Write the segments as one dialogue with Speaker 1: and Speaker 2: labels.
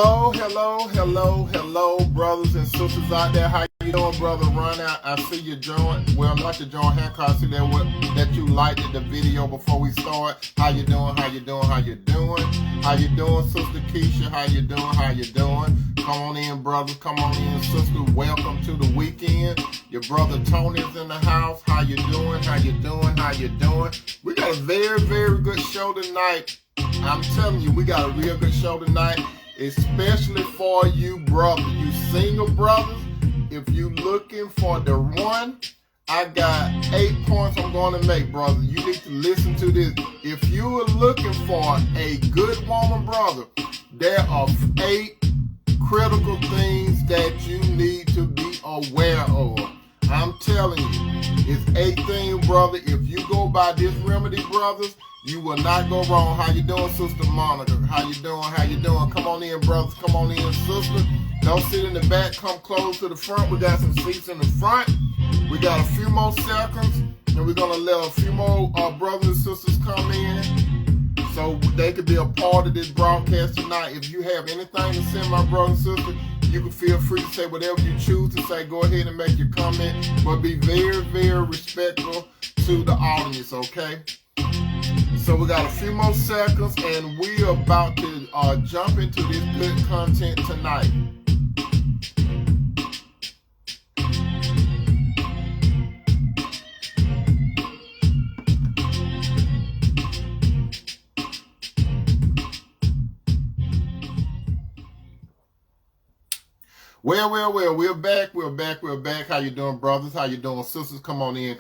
Speaker 1: Hello, brothers and sisters out there. How you doing, brother? Run out. I see you join. Well, not your join hand card. I see that you liked the video before we start. How you doing? How you doing, Sister Keisha? How you doing? Come on in, brothers. Come on in, sister. Welcome to the weekend. Your brother Tony's in the house. How you doing? We got a very, very good show tonight. I'm telling you, we got a real good show tonight, especially for you brothers, you single brothers. If you looking for the one, I got 8 points I'm going to make, brother. You need to listen to this. If you are looking for a good woman, brother, there are 8 critical things that you need to be aware of. I'm telling you, it's 8 things, brother. If you go by this remedy, brothers, you will not go wrong. How you doing, Sister Monica? How you doing? Come on in, brothers. Come on in, sister. Don't sit in the back. Come close to the front. We got some seats in the front. We got a few more seconds, and we're going to let a few more brothers and sisters come in so they could be a part of this broadcast tonight. If you have anything to say, my brother and sister, you can feel free to say whatever you choose to say. Go ahead and make your comment, but be very, very respectful to the audience, okay? So we got a few more seconds, and we're about to jump into this good content tonight. Well, we're back. How you doing, brothers? How you doing, sisters? Come on in.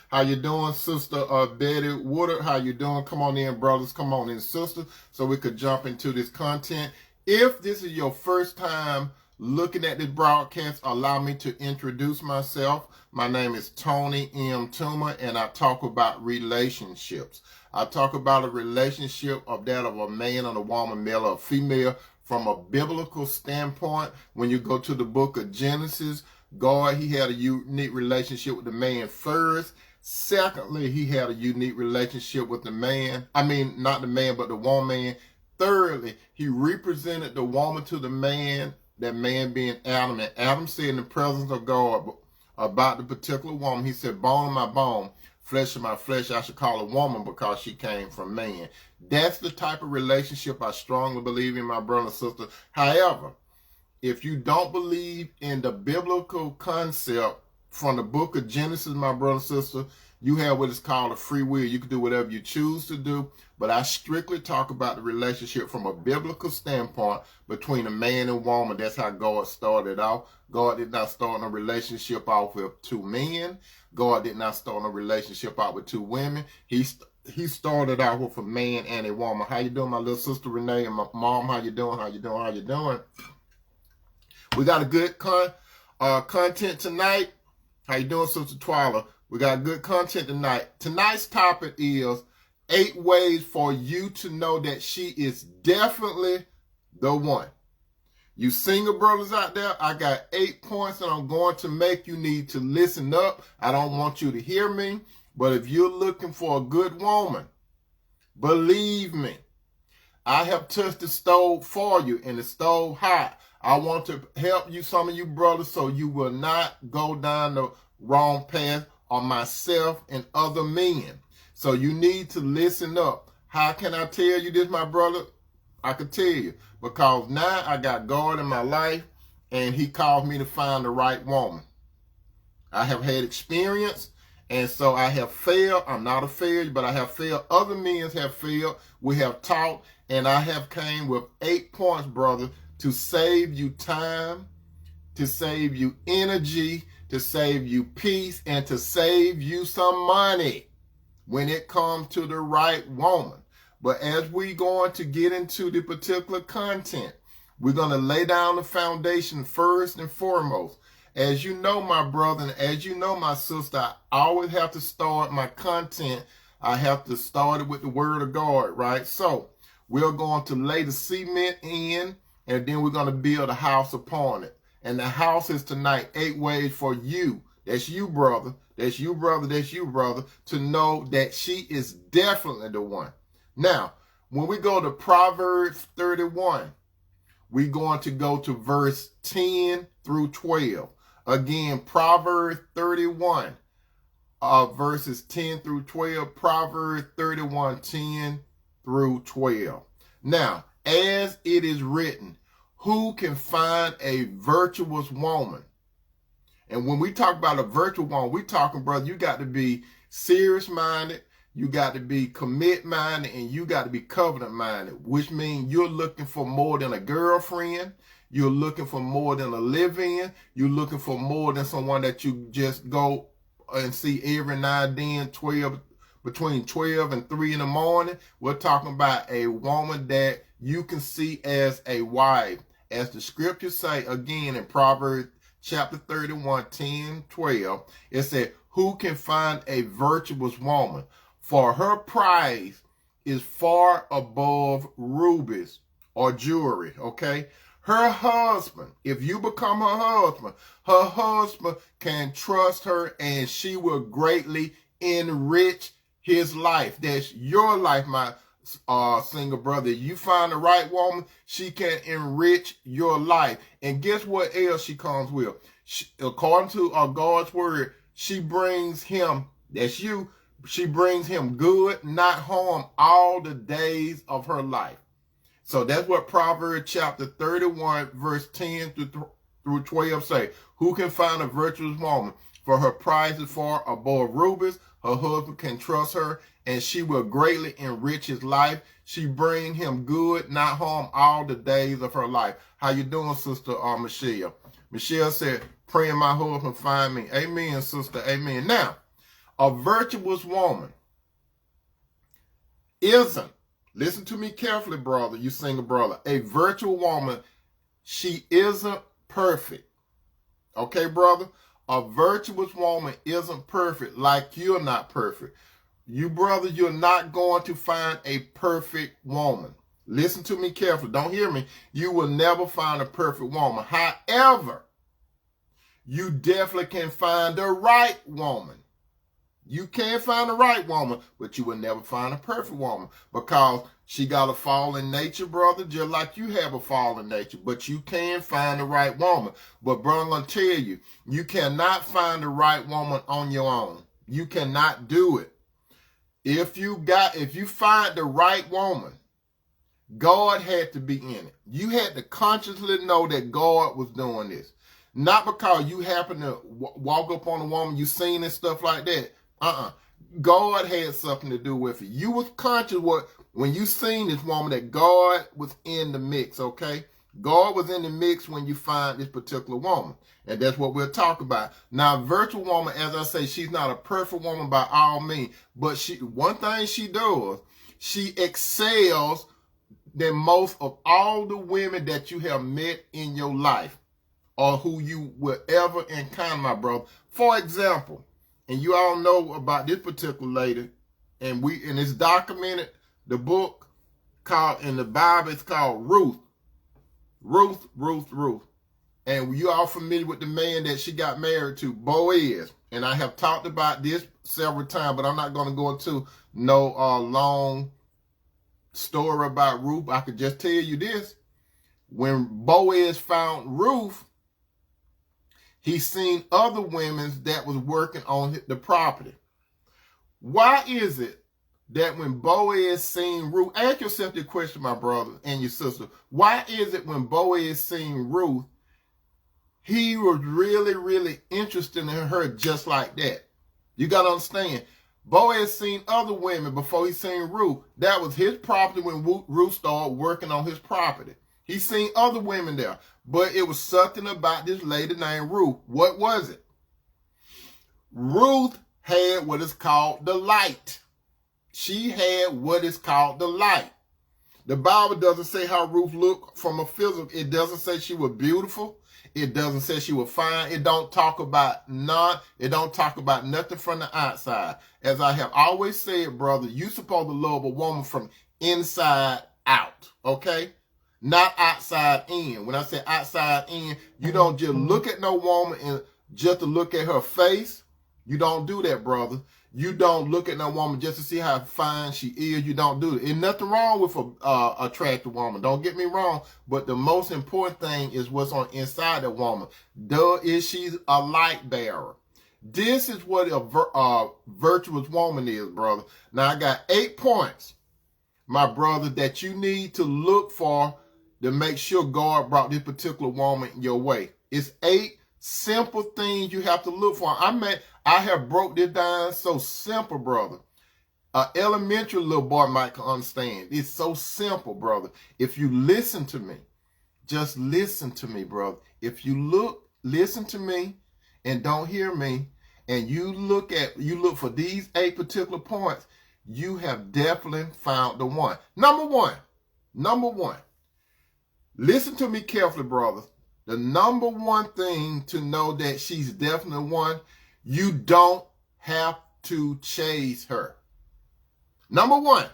Speaker 1: How you doing, Sister Betty Woodard? How you doing? Come on in, brothers. Come on in, sisters, so we could jump into this content. If this is your first time looking at this broadcast, allow me to introduce myself. My name is Tony M. Toomer, and I talk about relationships. I talk about a relationship of that of a man and a woman, male or female, from a biblical standpoint. When you go to the book of Genesis, God, he had a unique relationship with the man first. Secondly, he had a unique relationship with the man. I mean, not the man, but the woman. Thirdly, he represented the woman to the man, that man being Adam. And Adam said in the presence of God about the particular woman, he said, bone of my bone, flesh of my flesh, I should call a woman because she came from man. That's the type of relationship I strongly believe in, my brother and sister. However, if you don't believe in the biblical concept from the book of Genesis, my brother and sister, you have what is called a free will. You can do whatever you choose to do, but I strictly talk about the relationship from a biblical standpoint between a man and woman. That's how God started off. God did not start a relationship off with 2 men. God did not start a relationship out with 2 women. He started out with a man and a woman. How you doing, my little sister Renee and my mom? How you doing? We got a good content tonight. How you doing, Sister Twyla? We got good content tonight. Tonight's topic is 8 ways for you to know that she is definitely the one. You single brothers out there, I got 8 points that I'm going to make. You need to listen up. I don't want you to hear me. But if you're looking for a good woman, believe me, I have touched the stove for you, and the stove hot. I want to help you, some of you brothers, so you will not go down the wrong path on myself and other men. So you need to listen up. How can I tell you this, my brother? I can tell you, because now I got God in my life, and he called me to find the right woman. I have had experience. And so I have failed. I'm not a failure, but I have failed. Other men have failed. We have taught, and I have came with 8 points, brother, to save you time, to save you energy, to save you peace, and to save you some money when it comes to the right woman. But as we going to get into the particular content, we're going to lay down the foundation first and foremost. As you know, my brother, and as you know, my sister, I always have to start my content. I have to start it with the word of God, right? So we're going to lay the cement in, and then we're going to build a house upon it. And the house is tonight 8 ways for you. That's you, brother. That's you, brother. To know that she is definitely the one. Now, when we go to Proverbs 31, we're going to go to verse 10 through 12. Again, Proverbs 31, verses 10 through 12. Proverbs 31, 10 through 12. Now, as it is written, who can find a virtuous woman? And when we talk about a virtuous woman, we talking, brother, you got to be serious-minded, you got to be commit-minded, and you got to be covenant-minded, which means you're looking for more than a girlfriend, you're looking for more than a live-in, you're looking for more than someone that you just go and see every now and then, between 12 and 3 in the morning. We're talking about a woman that you can see as a wife. As the scriptures say, again, in Proverbs chapter 31, 10, 12, it said, who can find a virtuous woman? For her price is far above rubies or jewelry, okay? Her husband, if you become her husband can trust her and she will greatly enrich his life. That's your life, my single brother. You find the right woman, she can enrich your life. And guess what else she comes with? According to God's word, she brings him, that's you, she brings him good, not harm, all the days of her life. So that's what Proverbs chapter 31, verse 10 through 12 say. Who can find a virtuous woman? For her price is far above rubies. Her husband can trust her, and she will greatly enrich his life. She bring him good, not harm, all the days of her life. How you doing, Sister Michelle? Michelle said, praying my husband find me. Amen, sister. Amen. Now, a virtuous woman isn't, listen to me carefully, brother, you single brother. A virtuous woman, she isn't perfect. Okay, brother? A virtuous woman isn't perfect, like you're not perfect. You, brother, you're not going to find a perfect woman. Listen to me carefully. Don't hear me. You will never find a perfect woman. However, you definitely can find the right woman. You can find the right woman, but you will never find a perfect woman because she got a fallen nature, brother, just like you have a fallen nature. But you can find the right woman. But, brother, I'm going to tell you, you cannot find the right woman on your own. You cannot do it. If you find the right woman, God had to be in it. You had to consciously know that God was doing this. Not because you happen to walk up on a woman you seen and stuff like that. God had something to do with it. You was conscious when you seen this woman that God was in the mix, okay? God was in the mix when you find this particular woman. And that's what we'll talk about. Now, virtual woman, as I say, she's not a perfect woman by all means. But one thing she does, she excels than most of all the women that you have met in your life or who you will ever encounter, my brother. For example, and you all know about this particular lady, and it's documented, the book in the Bible, it's called Ruth. Ruth. And you all familiar with the man that she got married to, Boaz. And I have talked about this several times, but I'm not going to go into no long story about Ruth. I could just tell you this. When Boaz found Ruth, he seen other women that was working on the property. Why is it that when Boaz seen Ruth, ask yourself the question, my brother and your sister, why is it when Boaz seen Ruth, he was really, really interested in her just like that? You got to understand, Boaz seen other women before he seen Ruth. That was his property when Ruth started working on his property. He seen other women there, but it was something about this lady named Ruth. What was it? Ruth had what is called the light. She had what is called the light. The Bible doesn't say how Ruth looked from a physical. It doesn't say she was beautiful. It doesn't say she was fine. It don't talk about nothing from the outside. As I have always said, brother, you supposed to love a woman from inside out, okay? Not outside in. When I say outside in, you don't just look at no woman and just to look at her face. You don't do that, brother. You don't look at no woman just to see how fine she is. You don't do it. Ain't nothing wrong with a attractive woman. Don't get me wrong. But the most important thing is what's on inside the woman. Is she a light bearer? This is what a virtuous woman is, brother. Now, I got 8 points, my brother, that you need to look for to make sure God brought this particular woman your way. It's 8 simple things you have to look for. I have broke this down so simple, brother. An elementary little boy might understand. It's so simple, brother. If you listen to me, just listen to me, brother. If you listen to me and don't hear me, and you look for these 8 particular points, you have definitely found the one. Number one. Listen to me carefully, brother. The number one thing to know that she's definitely one, you don't have to chase her. Number one,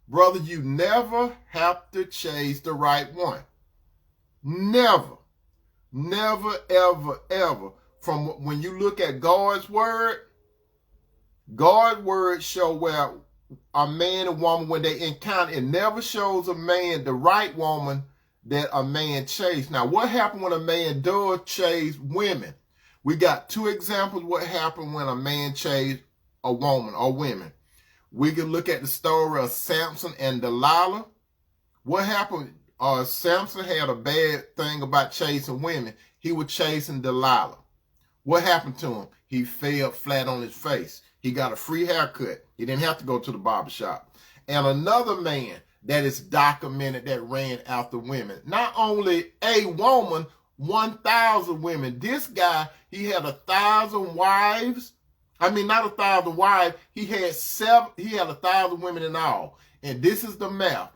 Speaker 1: brother, you never have to chase the right one. Never, ever, ever. From when you look at God's word show where a man and woman, when they encounter, it never shows a man the right woman that a man chased. Now, what happened when a man does chase women? We got 2 examples what happened when a man chased a woman or women. We can look at the story of Samson and Delilah. What happened? Samson had a bad thing about chasing women. He was chasing Delilah. What happened to him? He fell flat on his face. He got a free haircut. He didn't have to go to the barbershop. And another man that is documented that ran after women. Not only a woman, 1,000 women. This guy, he had 1,000 wives. I mean, not 1,000 wives. He had 1,000 women in all. And this is the math.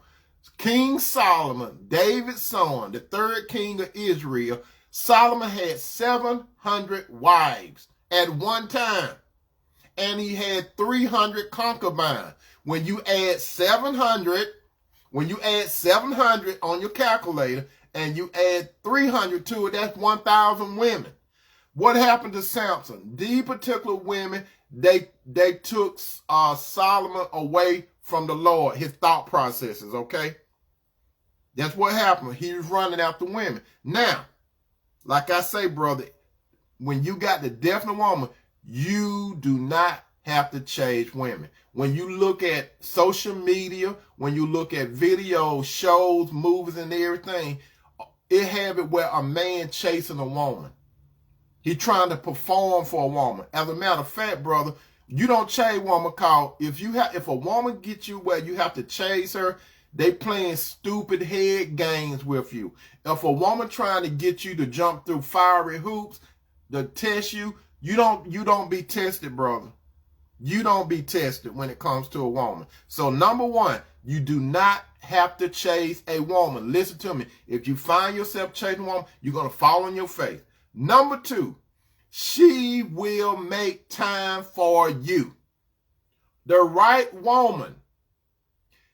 Speaker 1: King Solomon, David's son, the 3rd king of Israel, Solomon had 700 wives at one time. And he had 300 concubines. When you add 700 on your calculator and you add 300 to it, that's 1,000 women. What happened to Samson? These particular women, they took Solomon away from the Lord, his thought processes, okay? That's what happened. He was running after women. Now, like I say, brother, when you got the definite woman, you do not have to chase women. When you look at social media, when you look at videos, shows, movies, and everything, it have it where a man chasing a woman. He trying to perform for a woman. As a matter of fact, brother, you don't chase a woman, cause if a woman gets you where you have to chase her, they playing stupid head games with you. If a woman trying to get you to jump through fiery hoops to test you, you don't be tested, brother. You don't be tested when it comes to a woman. So number one, you do not have to chase a woman. Listen to me. If you find yourself chasing a woman, you're going to fall on your face. Number two, she will make time for you. The right woman,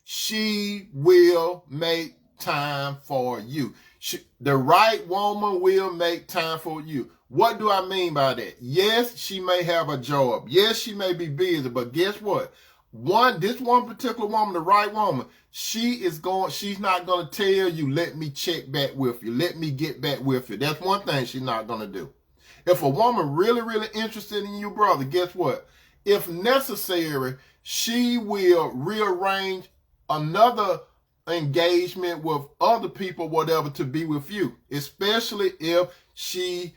Speaker 1: she will make time for you. The right woman will make time for you. What do I mean by that? Yes, she may have a job. Yes, she may be busy, but guess what? This one particular woman, the right woman, she's not going to tell you, let me check back with you. Let me get back with you. That's one thing she's not going to do. If a woman really, really interested in you, brother, guess what? If necessary, she will rearrange another engagement with other people, whatever, to be with you, especially if she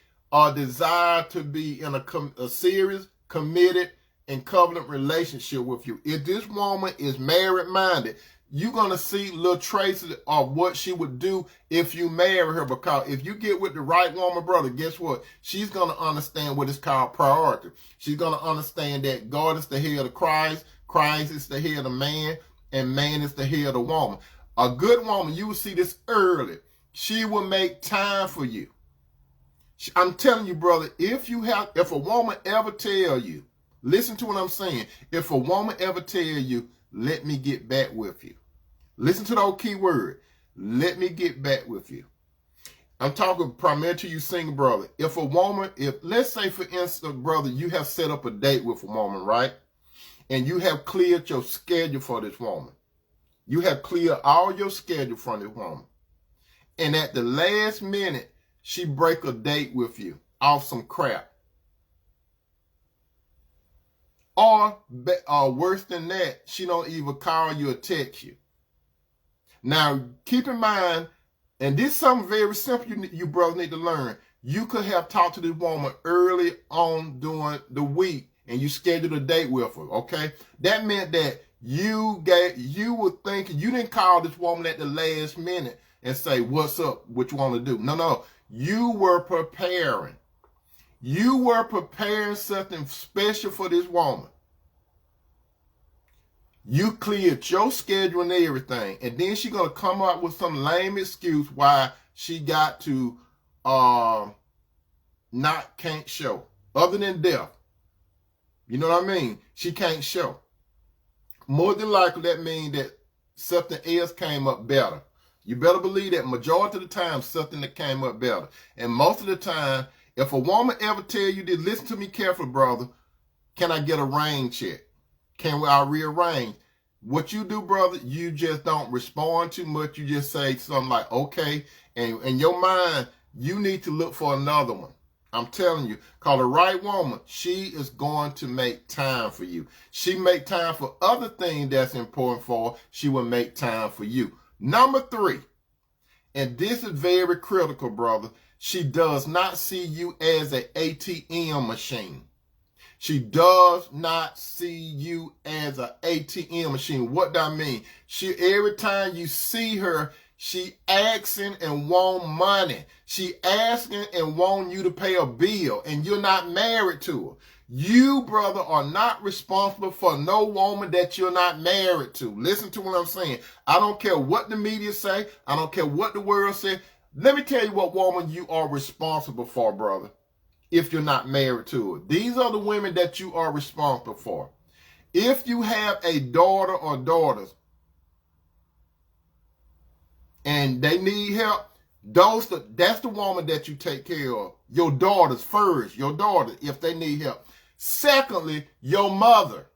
Speaker 1: desire to be in a serious, committed, and covenant relationship with you. If this woman is married-minded, you're going to see little traces of what she would do if you marry her, because if you get with the right woman, brother, guess what? She's going to understand what is called priority. She's going to understand that God is the head of Christ, Christ is the head of man, and man is the head of woman. A good woman, you will see this early. She will make time for you. I'm telling you, brother, if a woman ever tell you, listen to what I'm saying. If a woman ever tell you, let me get back with you. Listen to the old key word. Let me get back with you. I'm talking primarily to you single brother. If a woman, let's say for instance, brother, you have set up a date with a woman, right? And you have cleared your schedule for this woman. You have cleared all your schedule from this woman. And at the last minute, she break a date with you off some crap. Or worse than that, she don't even call you or text you. Now, keep in mind, and this is something very simple you brothers need to learn. You could have talked to this woman early on during the week and you scheduled a date with her, okay? That meant that you were thinking, you didn't call this woman at the last minute and say, what's up, what you want to do? No. You were preparing. You were preparing something special for this woman. You cleared your schedule and everything, and then she's going to come up with some lame excuse why she got to can't show. Other than death. You know what I mean? She can't show. More than likely, that means that something else came up better. You better believe that majority of the time, something that came up better. And most of the time, if a woman ever tell you this, listen to me carefully, brother, can I get a rain check? Can I rearrange? What you do, brother, you just don't respond too much. You just say something like, okay. And in your mind, you need to look for another one. I'm telling you, call the right woman. She is going to make time for you. She make time for other things that's important for her. She will make time for you. Number 3, and this is very critical, brother. She does not see you as an ATM machine. She does not see you as an ATM machine. What do I mean? Every time you see her, she asking and want money. She asking and want you to pay a bill, and you're not married to her. You, brother, are not responsible for no woman that you're not married to. Listen to what I'm saying. I don't care what the media say. I don't care what the world say. Let me tell you what woman you are responsible for, brother, if you're not married to her. These are the women that you are responsible for. If you have a daughter or daughters and they need help, that's the woman that you take care of. Your daughters first, your daughters, if they need help. Secondly, your mother.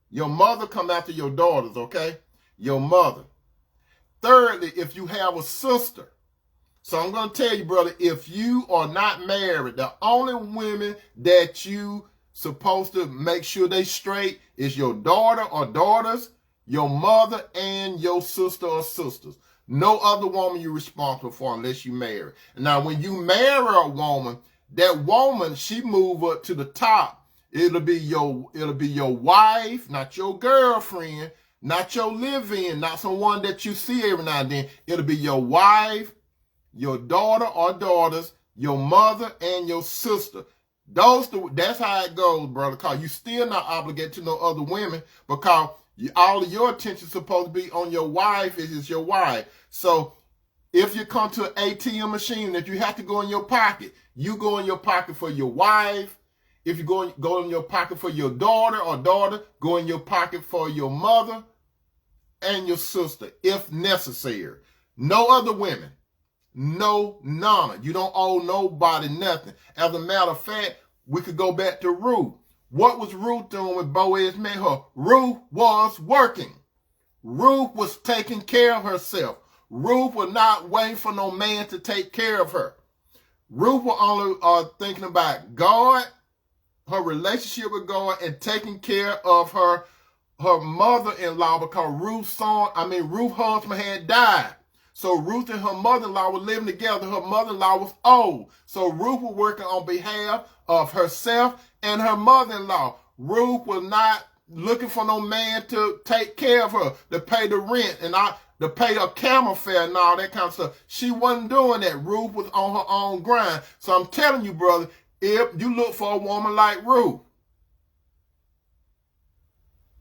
Speaker 1: Your mother come after your daughters, okay? Your mother. Thirdly, if you have a sister. So I'm going to tell you, brother, if you are not married, the only women that you supposed to make sure they straight is your daughter or daughters, your mother, and your sister or sisters. No other woman you're responsible for unless you marry. Now, when you marry a woman, that woman, she move up to the top. It'll be your wife, not your girlfriend, not your live-in, not someone that you see every now and then. It'll be your wife, your daughter or daughters, your mother, and your sister. That's how it goes, brother, because you still not obligated to no other women, because all of your attention is supposed to be on your wife. It's your wife. So if you come to an ATM machine that you have to go in your pocket, you go in your pocket for your wife. If you go in your pocket for your daughter or daughter, go in your pocket for your mother and your sister, if necessary. No other women. No, none. You don't owe nobody nothing. As a matter of fact, we could go back to Ruth. What was Ruth doing when Boaz met her? Ruth was working. Ruth was taking care of herself. Ruth was not waiting for no man to take care of her. Ruth was only thinking about God, her relationship with God, and taking care of her mother-in-law, because Ruth's husband had died. So Ruth and her mother-in-law were living together. Her mother-in-law was old. So Ruth was working on behalf of herself and her mother-in-law. Ruth was not looking for no man to take care of her, to pay the rent and to pay her camel fare and all that kind of stuff. She wasn't doing that. Ruth was on her own grind. So I'm telling you, brother, if you look for a woman like Ruth,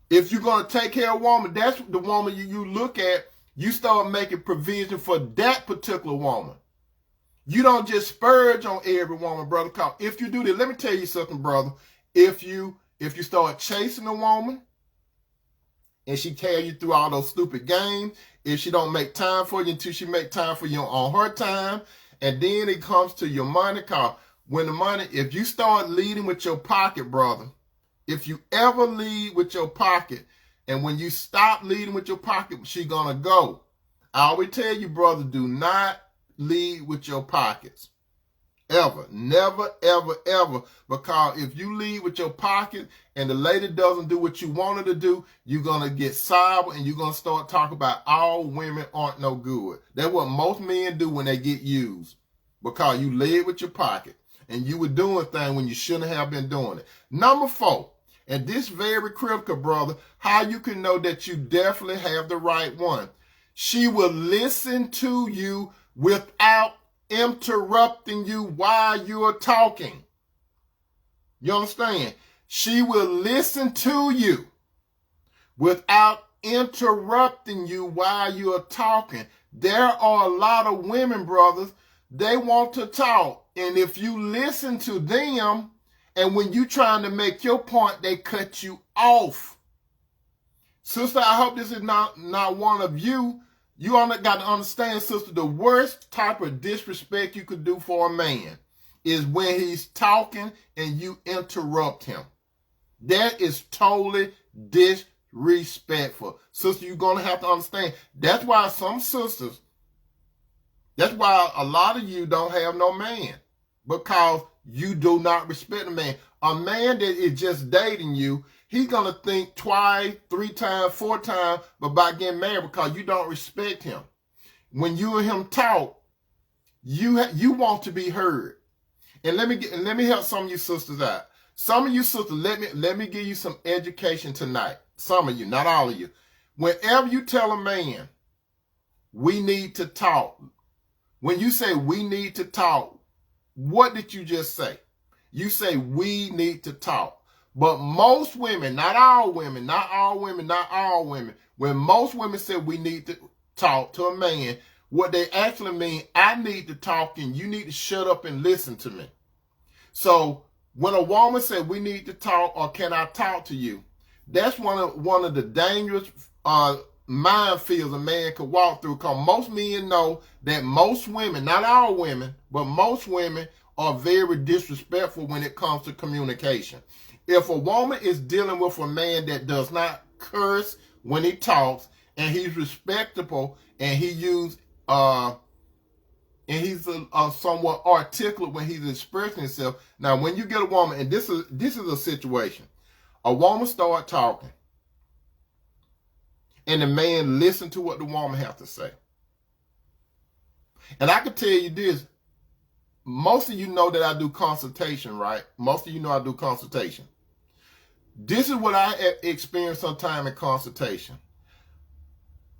Speaker 1: if you're going to take care of a woman, that's the woman you look at. You start making provision for that particular woman. You don't just spurge on every woman, brother. Cause if you do that, let me tell you something, brother. If you start chasing a woman and she carry you through all those stupid games, if she don't make time for you until she make time for you on her time, And then it comes to your money call. When the money, if you start leading with your pocket, brother, if you ever lead with your pocket, and when you stop leading with your pocket, she gonna go. I always tell you, brother, do not lead with your pockets. Ever. Never, ever, ever. Because if you lead with your pocket and the lady doesn't do what you want her to do, you're going to get sour and you're going to start talking about all women aren't no good. That's what most men do when they get used. Because you led with your pocket and you were doing things when you shouldn't have been doing it. Number 4, and this very critical, brother, how you can know that you definitely have the right one. She will listen to you without interrupting you while you're talking. You understand? She will listen to you without interrupting you while you're talking. There are a lot of women, brothers, they want to talk. And if you listen to them, and when you're trying to make your point, they cut you off. Sister, I hope this is not one of you. You only got to understand, sister, the worst type of disrespect you could do for a man is when he's talking and you interrupt him. That is totally disrespectful. Sister, you're going to have to understand. That's why some sisters, that's why a lot of you don't have no man. Because you do not respect a man. A man that is just dating you, he's going to think twice, 3 times, 4 times about getting married because you don't respect him. When you and him talk, you want to be heard. And let me help some of you sisters out. Some of you sisters, let me give you some education tonight. Some of you, not all of you. Whenever you tell a man, we need to talk. When you say we need to talk, what did you just say? You say we need to talk. But most women, not all women, not all women, not all women, when most women say we need to talk to a man, what they actually mean, I need to talk and you need to shut up and listen to me. So when a woman says we need to talk or can I talk to you, that's one of the dangerous minefields a man could walk through, because most men know that most women, not all women, but most women are very disrespectful when it comes to communication. If a woman is dealing with a man that does not curse when he talks, and he's respectable, and he's somewhat articulate when he's expressing himself. Now, when you get a woman, and this is a situation, a woman start talking, and the man listen to what the woman has to say. And I can tell you this, most of you know that I do consultation, right? Most of you know I do consultation. This is what I experienced sometime in consultation.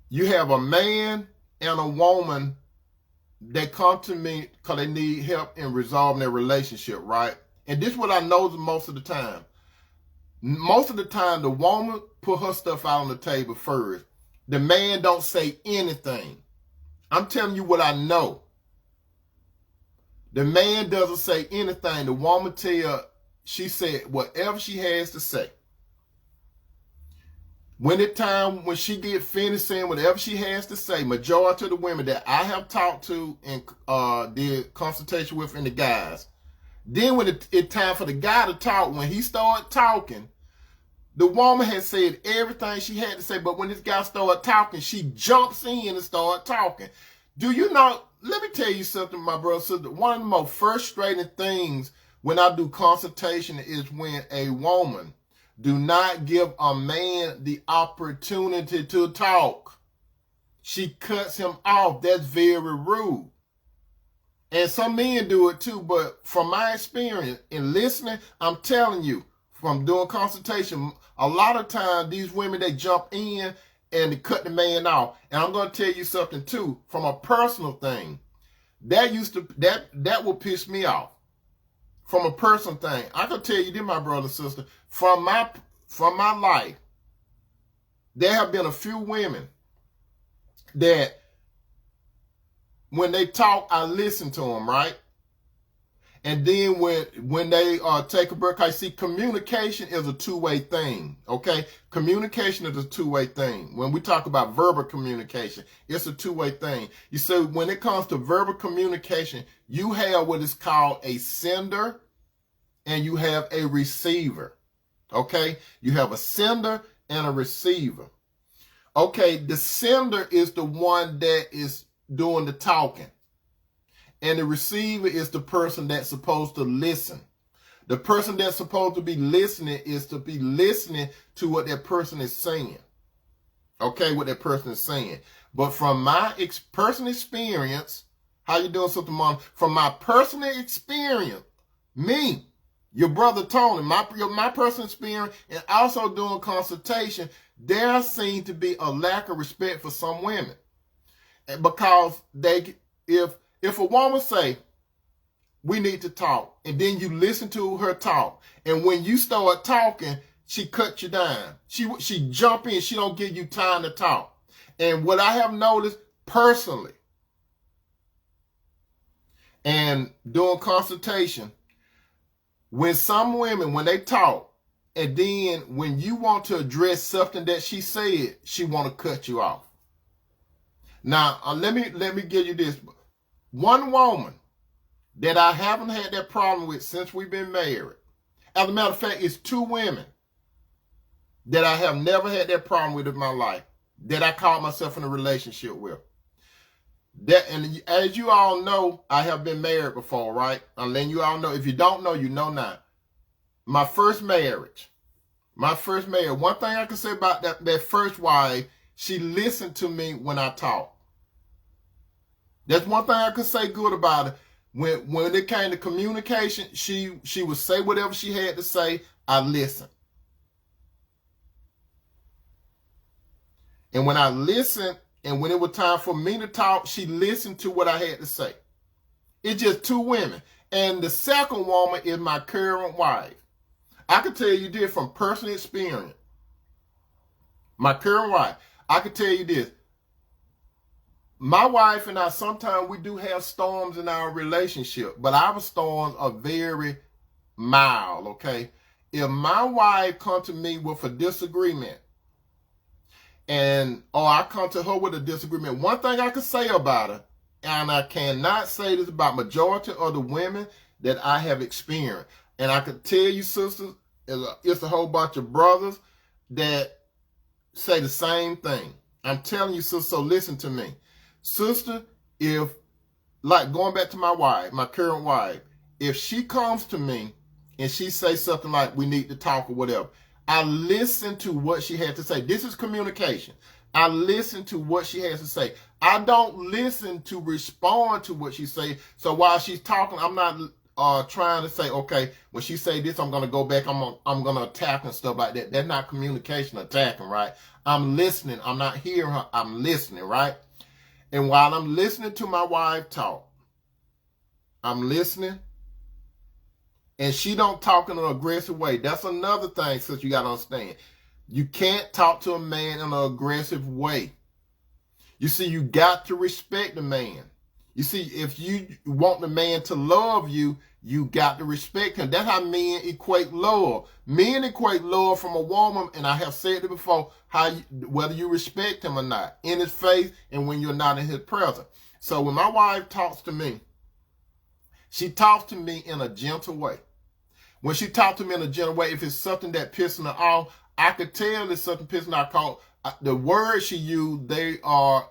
Speaker 1: You have a man and a woman that come to me because they need help in resolving their relationship, right? And this is what I know most of the time. Most of the time, the woman put her stuff out on the table first. The man don't say anything. I'm telling you what I know. The man doesn't say anything. The woman she said whatever she has to say. When she get finished saying whatever she has to say, majority of the women that I have talked to and did consultation with, and the guys, then when it's time for the guy to talk, when he started talking, the woman had said everything she had to say, but when this guy started talking, she jumps in and started talking. Do you know, let me tell you something, my brother, sister. One of the most frustrating things when I do consultation is when a woman do not give a man the opportunity to talk. She cuts him off. That's very rude. And some men do it too, but from my experience in listening, I'm telling you, from doing consultation, a lot of times these women, they jump in and they cut the man off. And I'm going to tell you something too, from a personal thing. That will piss me off. From a personal thing. I can tell you this, my brother and sister, from my life, there have been a few women that when they talk, I listen to them, right? And then when they take a break, I see communication is a two-way thing, okay? Communication is a two-way thing. When we talk about verbal communication, it's a two-way thing. You see, when it comes to verbal communication, you have what is called a sender and you have a receiver, okay? You have a sender and a receiver. Okay, the sender is the one that is doing the talking. And the receiver is the person that's supposed to listen. The person that's supposed to be listening is to be listening to what that person is saying. Okay, what that person is saying. But from my personal experience, how you doing, Sister Mom? From my personal experience, me, your brother Tony, my personal experience, and also doing consultation, there seems to be a lack of respect for some women. Because if a woman say, we need to talk, and then you listen to her talk, and when you start talking, she cut you down. She jump in. She don't give you time to talk. And what I have noticed personally, and doing consultation, when some women, when they talk, and then when you want to address something that she said, she want to cut you off. Now, let me give you this. One woman that I haven't had that problem with since we've been married. As a matter of fact, it's two women that I have never had that problem with in my life that I caught myself in a relationship with. And as you all know, I have been married before, right? I'm letting you all know. If you don't know, you know now. My first marriage. One thing I can say about that first wife, she listened to me when I talked. That's one thing I could say good about her. When it came to communication, she would say whatever she had to say. I listened. And when I listened, and when it was time for me to talk, she listened to what I had to say. It's just two women. And the second woman is my current wife. I can tell you this from personal experience. My current wife, I can tell you this. My wife and I, sometimes we do have storms in our relationship, but our storms are very mild, okay? If my wife comes to me with a disagreement, or I come to her with a disagreement, one thing I can say about her, and I cannot say this about majority of the women that I have experienced, and I can tell you, sisters, it's a whole bunch of brothers that say the same thing. I'm telling you, sister, so listen to me. Sister, if, like going back to my wife, my current wife, if she comes to me and she says something like, we need to talk or whatever, I listen to what she had to say. This is communication. I listen to what she has to say. I don't listen to respond to what she say. So while she's talking, I'm not trying to say, okay, when she say this, I'm going to go back, I'm going to attack and stuff like that. That's not communication, attacking, right? I'm listening. I'm not hearing her. I'm listening, right? And while I'm listening to my wife talk, I'm listening, and she don't talk in an aggressive way. That's another thing, since you got to understand. You can't talk to a man in an aggressive way. You see, you got to respect the man. You see, if you want the man to love you, you got to respect him. That's how men equate love. Men equate love from a woman, and I have said it before, whether you respect him or not, in his face and when you're not in his presence. So when my wife talks to me, she talks to me in a gentle way. When she talks to me in a gentle way, if it's something that pisses her off, I could tell it's something pissing her off. The words she used, the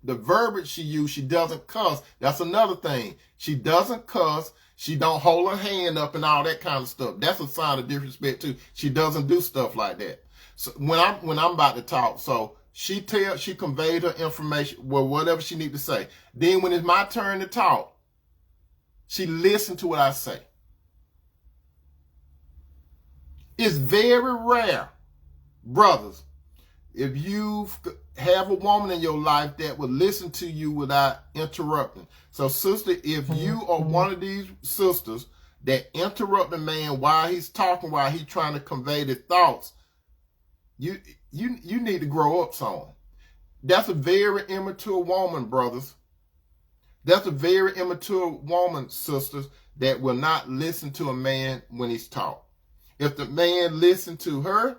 Speaker 1: verbiage she used, she doesn't cuss. That's another thing. She doesn't cuss. She don't hold her hand up and all that kind of stuff. That's a sign of disrespect too. She doesn't do stuff like that. So when I'm about to talk, so she conveyed her information, well, whatever she need to say. Then when it's my turn to talk, she listened to what I say. It's very rare, brothers, if you have a woman in your life that will listen to you without interrupting. So, sister, if you are one of these sisters that interrupt the man while he's talking, while he's trying to convey the thoughts, you need to grow up some. That's a very immature woman, brothers. That's a very immature woman, sisters, that will not listen to a man when he's taught. If the man listens to her,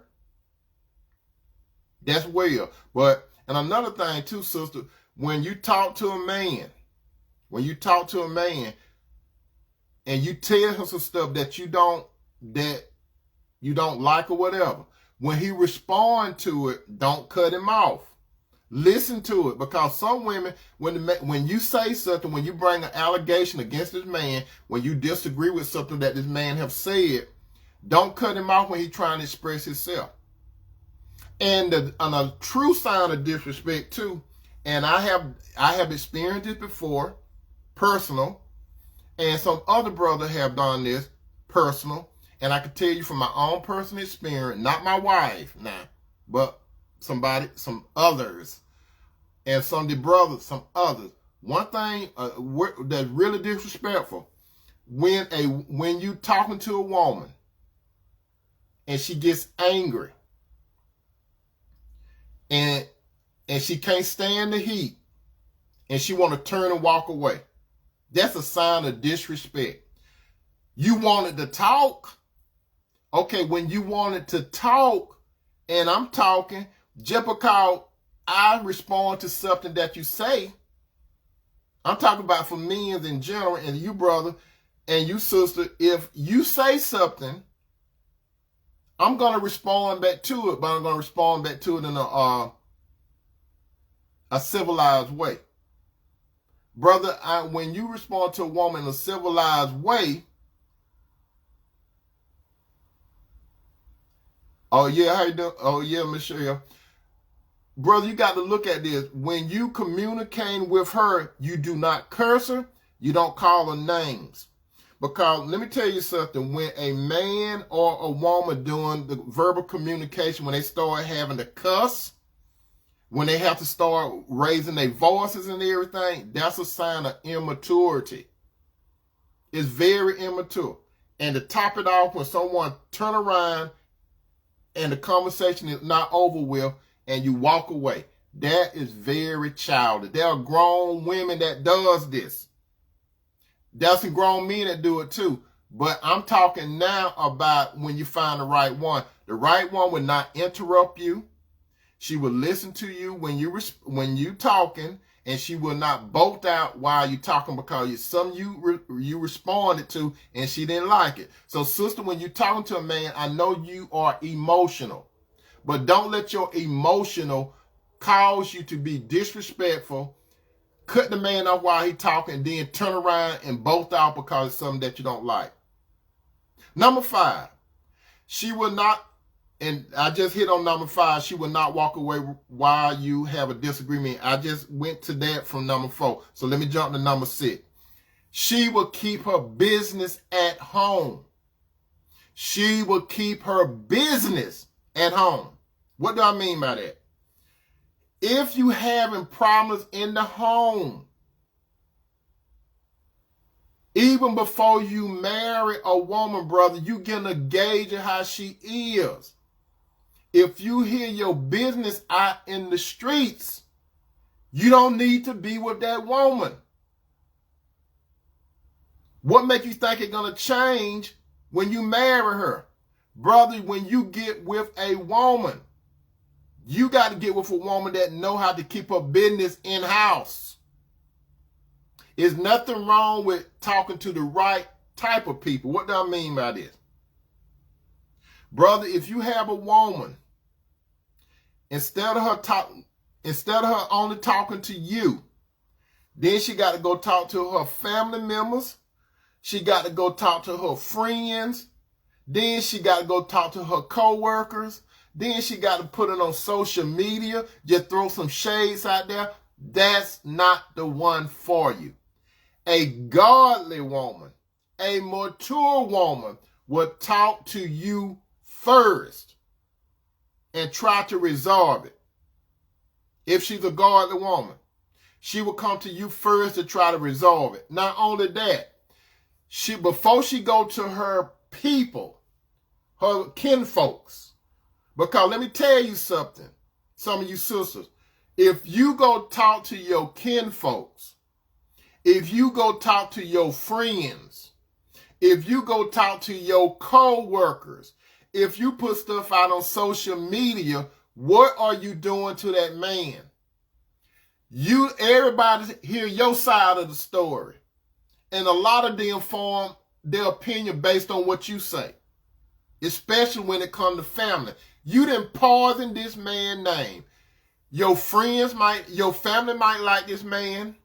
Speaker 1: that's well. But, and another thing too, sister, when you talk to a man, and you tell him some stuff that you don't like or whatever, when he respond to it, don't cut him off. Listen to it, because some women, when you say something, when you bring an allegation against this man, when you disagree with something that this man have said, don't cut him off when he's trying to express himself. And a true sign of disrespect too, and I have experienced it before, personal, and some other brothers have done this, personal, and I can tell you from my own personal experience, not my wife now, but some others, and some of the brothers, some others. One thing that's really disrespectful, when you talking to a woman and she gets angry and she can't stand the heat and she want to turn and walk away, that's a sign of disrespect. You wanted to talk. Okay, when you wanted to talk and I'm talking, just because I respond to something that you say, I'm talking about for men in general, and you brother and you sister, if you say something, I'm going to respond back to it, but I'm going to respond back to it in a civilized way. Brother, when you respond to a woman in a civilized way, oh yeah, how you doing? Oh yeah, Michelle. Brother, you got to look at this. When you communicate with her, you do not curse her. You don't call her names. Because let me tell you something. When a man or a woman doing the verbal communication, when they start having to cuss, when they have to start raising their voices and everything, that's a sign of immaturity. It's very immature. And to top it off, when someone turn around and the conversation is not over with, and you walk away, that is very childish. There are grown women that does this. There's some grown men that do it too. But I'm talking now about when you find the right one. The right one will not interrupt you. She will listen to you when you talking, and she will not bolt out while you talking because some you responded to and she didn't like it. So sister, when you're talking to a man, I know you are emotional. But don't let your emotional cause you to be disrespectful, cut the man off while he's talking, and then turn around and bolt out because it's something that you don't like. Number 5, she will not, and I just hit on number 5, she will not walk away while you have a disagreement. I just went to that from number 4. So let me jump to number 6. She will keep her business at home. She will keep her business at home. What do I mean by that? If you having problems in the home, even before you marry a woman, brother, you get a gauge of how she is. If you hear your business out in the streets, you don't need to be with that woman. What makes you think it's going to change when you marry her? Brother, when you get with a woman, you got to get with a woman that know how to keep her business in-house. There's nothing wrong with talking to the right type of people. What do I mean by this? Brother, if you have a woman, instead of her only talking to you, then she got to go talk to her family members. She got to go talk to her friends. Then she got to go talk to her co-workers. Then she got to put it on social media, just throw some shades out there. That's not the one for you. A godly woman, a mature woman will talk to you first and try to resolve it. If she's a godly woman, she will come to you first to try to resolve it. Not only that, before she go to her people, her kinfolks, because let me tell you something, some of you sisters, if you go talk to your kinfolks, if you go talk to your friends, if you go talk to your co-workers, if you put stuff out on social media, what are you doing to that man? Everybody hear your side of the story. And a lot of them form their opinion based on what you say, especially when it comes to family. You done poison this man's name. Your family might like this man.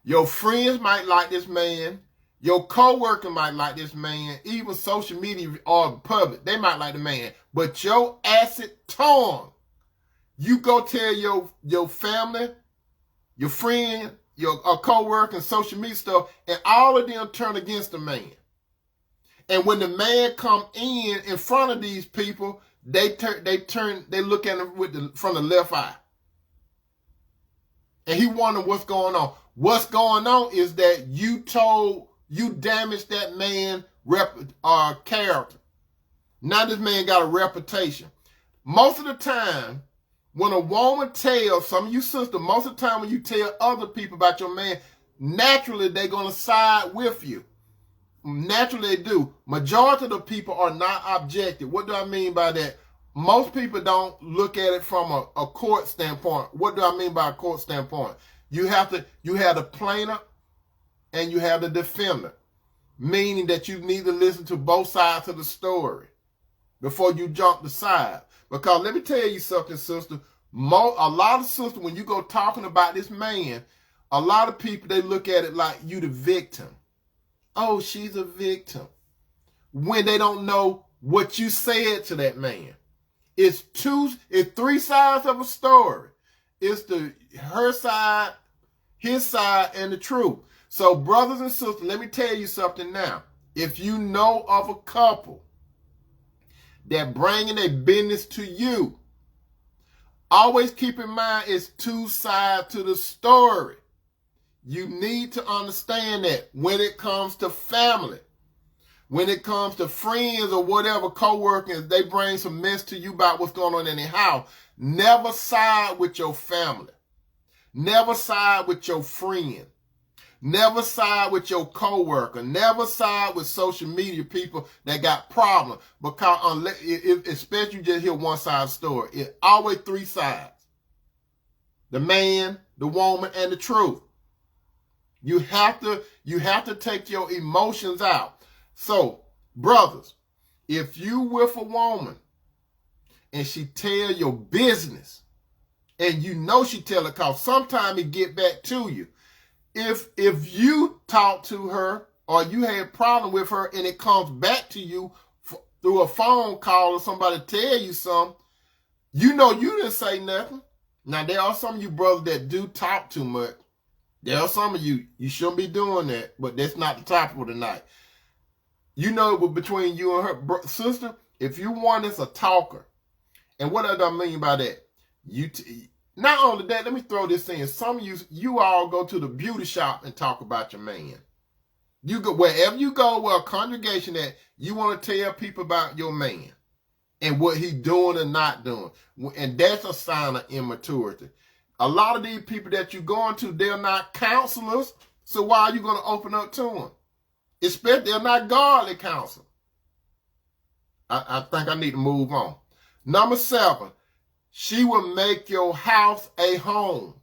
Speaker 1: Your friends might like this man. Your co-worker might like this man. Even social media or public, they might like the man. But your acid tongue, you go tell your family, your friend, your co-worker, and social media stuff, and all of them turn against the man. And when the man come in front of these people, they look at him from the left eye. And he wonder what's going on. What's going on is that you damaged that man's character. Now this man got a reputation. Most of the time, when a woman tells, some of you sisters, most of the time when you tell other people about your man, naturally they're going to side with you. Naturally they do. Majority of the people are not objective. What do I mean by that? Most people don't look at it from a court standpoint. What do I mean by a court standpoint? You have the plaintiff and you have the defendant, meaning that you need to listen to both sides of the story before you jump the side. Because let me tell you something, sister. A lot of sisters, when you go talking about this man, a lot of people, they look at it like you the victim. Oh, she's a victim. When they don't know what you said to that man. It's three sides of a story. It's her side, his side, and the truth. So brothers and sisters, let me tell you something now. If you know of a couple that bringing their business to you, always keep in mind it's two sides to the story. You need to understand that when it comes to family, when it comes to friends or whatever, co-workers, they bring some mess to you about what's going on in their house. Never side with your family. Never side with your friend. Never side with your co-worker. Never side with social media people that got problems. Because especially you just hear one side story. It's always three sides. The man, the woman, and the truth. You have to take your emotions out. So, brothers, if you with a woman and she tell your business, and you know she tell it, because sometimes it get back to you. If you talk to her or you had a problem with her and it comes back to you through a phone call or somebody tell you something, you know you didn't say nothing. Now, there are some of you brothers that do talk too much. There are some of you shouldn't be doing that, but that's not the topic of tonight. You know, between you and her, sister, if you want is a talker, and what do I mean by that? Not only that, let me throw this in. Some of you all go to the beauty shop and talk about your man. You go wherever you go, where a congregation that you want to tell people about your man and what he doing and not doing, and that's a sign of immaturity. A lot of these people that you're going to, they're not counselors. So why are you going to open up to them? Especially they're not godly counsel. I think I need to move on. Number 7, she will make your house a home.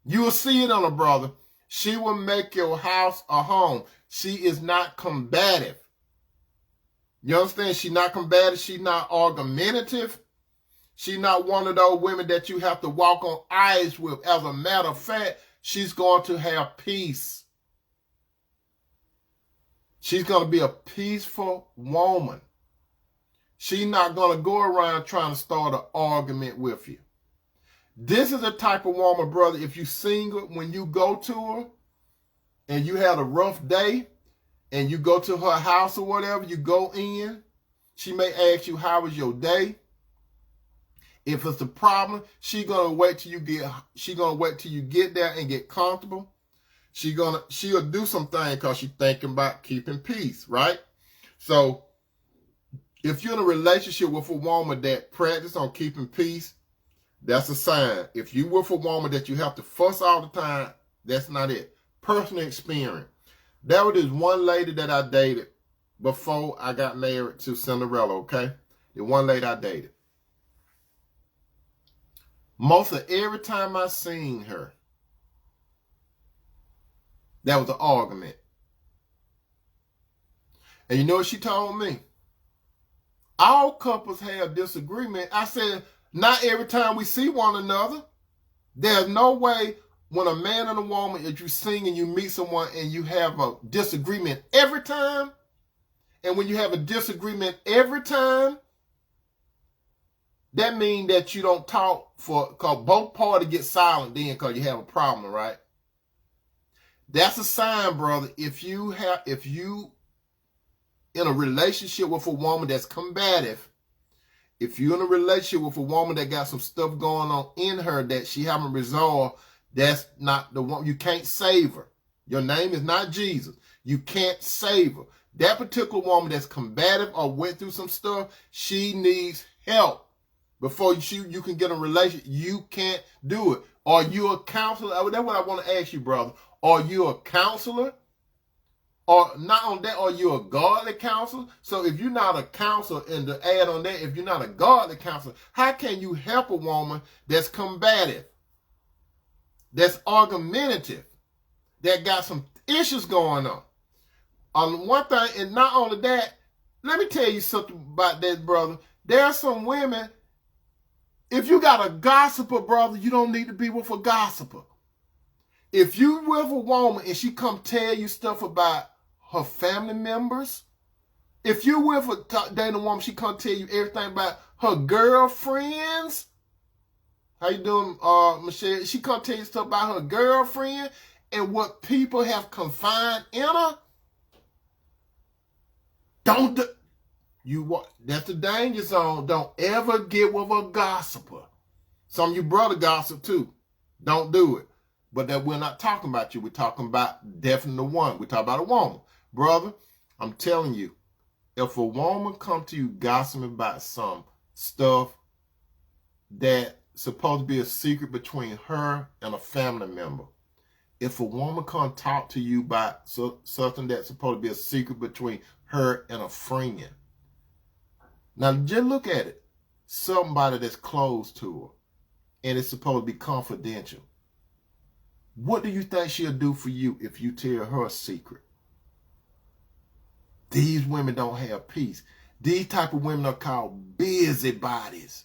Speaker 1: You will see it on her, brother. She will make your house a home. She is not combative. You understand? She's not combative. She's not argumentative. She's not one of those women that you have to walk on ice with. As a matter of fact, she's going to have peace. She's going to be a peaceful woman. She's not going to go around trying to start an argument with you. This is the type of woman, brother, if you're single, when you go to her and you had a rough day and you go to her house or whatever, you go in, she may ask you, how was your day? If it's a problem, she's gonna wait till you get there and get comfortable. She'll do some things because she's thinking about keeping peace, right? So if you're in a relationship with a woman that practice on keeping peace, that's a sign. If you with a woman that you have to fuss all the time, that's not it. personal experience. There was this one lady that I dated before I got married to Cinderella, okay? The one lady I dated. Most of every time I seen her, that was an argument. And you know what she told me? All couples have disagreement. I said, not every time we see one another. There's no way when a man and a woman, if you sing and you meet someone and you have a disagreement every time, and when you have a disagreement every time, that means that you don't talk because both parties get silent then because you have a problem, right? That's a sign, brother. If you in a relationship with a woman that's combative, if you're in a relationship with a woman that got some stuff going on in her that she haven't resolved, that's not the one. You can't save her. Your name is not Jesus. You can't save her. That particular woman that's combative or went through some stuff, she needs help. Before you can get a relationship, you can't do it. Are you a counselor? That's what I want to ask you, brother. Are you a counselor? Or not on that, are you a godly counselor? So if you're not a counselor, and to add on that, if you're not a godly counselor, how can you help a woman that's combative, that's argumentative, that got some issues going on? One thing, and not only that, let me tell you something about that, brother. There are some women, if you got a gossiper, brother, you don't need to be with a gossiper. If you with a woman and she come tell you stuff about her family members, if you with a dating woman, she come tell you everything about her girlfriends. How you doing, Michelle? She come tell you stuff about her girlfriend and what people have confined in her. That's the danger zone. Don't ever get with a gossiper. Some of you brother gossip too. Don't do it. But that we're not talking about you. We're talking about definitely the one. We're talking about a woman. Brother, I'm telling you, if a woman come to you gossiping about some stuff that's supposed to be a secret between her and a family member, if a woman come talk to you about something that's supposed to be a secret between her and a friend, now just look at it. Somebody that's close to her, and it's supposed to be confidential. What do you think she'll do for you if you tell her a secret? These women don't have peace. These type of women are called busybodies.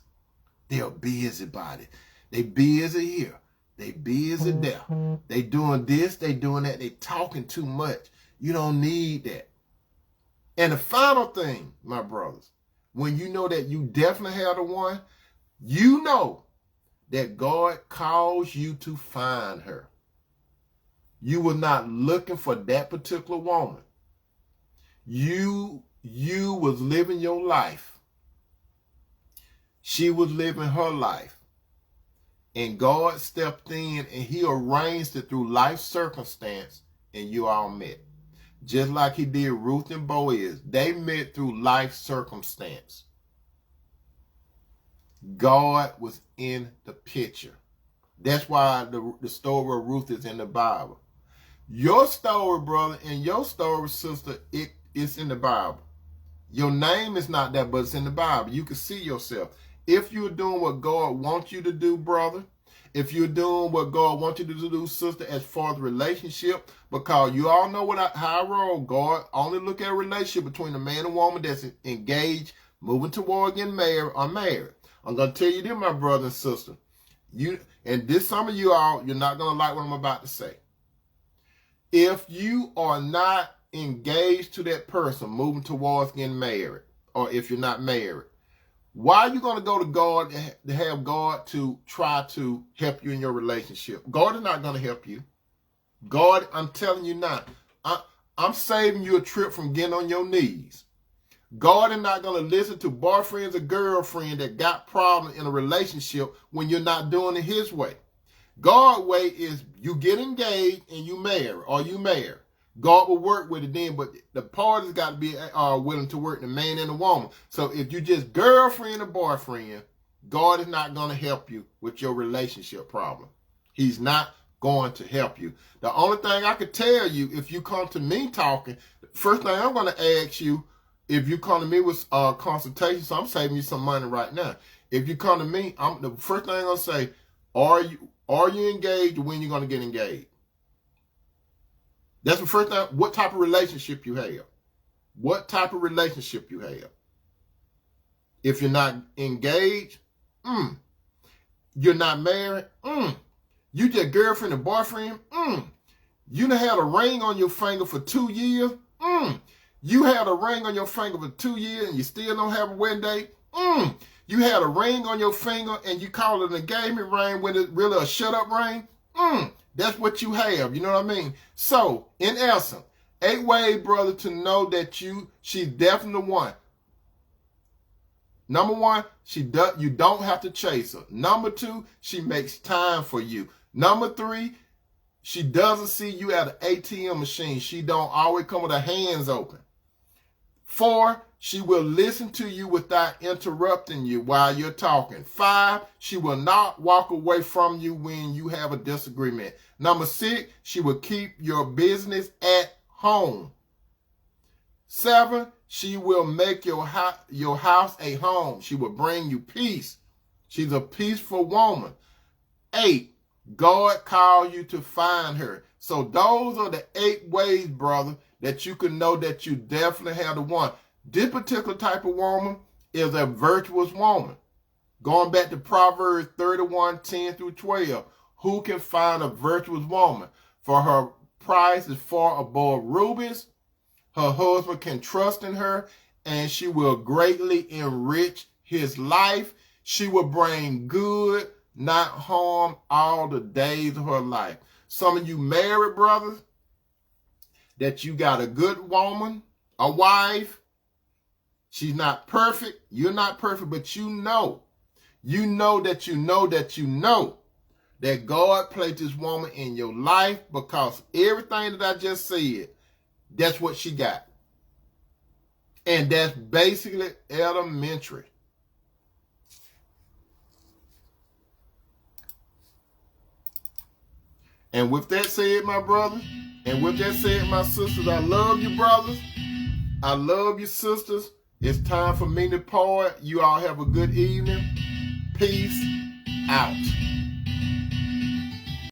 Speaker 1: They are busybodies. They busy here. They busy there. They doing this. They doing that. They talking too much. You don't need that. And the final thing, my brothers, when you know that you definitely have the one, you know that God calls you to find her. You were not looking for that particular woman. You was living your life. She was living her life. And God stepped in and he arranged it through life circumstance, and you all met. Just like he did Ruth and Boaz. They met through life circumstance. God was in the picture. That's why the story of Ruth is in the Bible. Your story, brother, and your story, sister, it's in the Bible. Your name is not there, but it's in the Bible. You can see yourself. If you're doing what God wants you to do, brother, if you're doing what God wants you to do, sister, as far as relationship, because you all know how I roll. God only look at a relationship between a man and woman that's engaged, moving toward getting married or married. I'm going to tell you this, my brother and sister. Some of you all, you're not going to like what I'm about to say. If you are not engaged to that person moving towards getting married, or if you're not married, why are you going to go to God to have God to try to help you in your relationship? God is not going to help you. God, I'm telling you now, I'm saving you a trip from getting on your knees. God is not going to listen to boyfriends or girlfriends that got problems in a relationship when you're not doing it his way. God's way is you get engaged and you marry, or you marry. God will work with it then, but the parties got to be willing to work, the man and the woman. So if you just girlfriend or boyfriend, God is not going to help you with your relationship problem. He's not going to help you. The only thing I could tell you, if you come to me talking, first thing I'm going to ask you, if you come to me with consultation, so I'm saving you some money right now. If you come to me, the first thing I'm going to say, are you engaged, or when you going to get engaged? That's the first thing. What type of relationship you have? What type of relationship you have? If you're not engaged, you're not married, you just girlfriend and boyfriend, you done had a ring on your finger for 2 years, you had a ring on your finger for 2 years and you still don't have a wedding date, you had a ring on your finger and you call it an engagement ring when it's really a shut up ring, that's what you have, you know what I mean? So, in essence, 8 ways, brother, to know that she's definitely the one. Number 1, you don't have to chase her. Number 2, she makes time for you. Number 3, she doesn't see you at an ATM machine. She don't always come with her hands open. 4, she will listen to you without interrupting you while you're talking. 5, she will not walk away from you when you have a disagreement. Number 6, she will keep your business at home. 7, she will make your house a home. She will bring you peace. She's a peaceful woman. 8, God called you to find her. So those are the 8 ways, brother, that you can know that you definitely have the one. This particular type of woman is a virtuous woman. Going back to Proverbs 31:10-12, who can find a virtuous woman? For her price is far above rubies. Her husband can trust in her, and she will greatly enrich his life. She will bring good, not harm, all the days of her life. Some of you married brothers, that you got a good woman, a wife. She's not perfect. You're not perfect, but you know that God placed this woman in your life because everything that I just said, that's what she got. And that's basically elementary. And with that said, my brother, and with that said, my sisters, I love you, brothers. I love you, sisters. It's time for me to part. You all have a good evening. Peace out.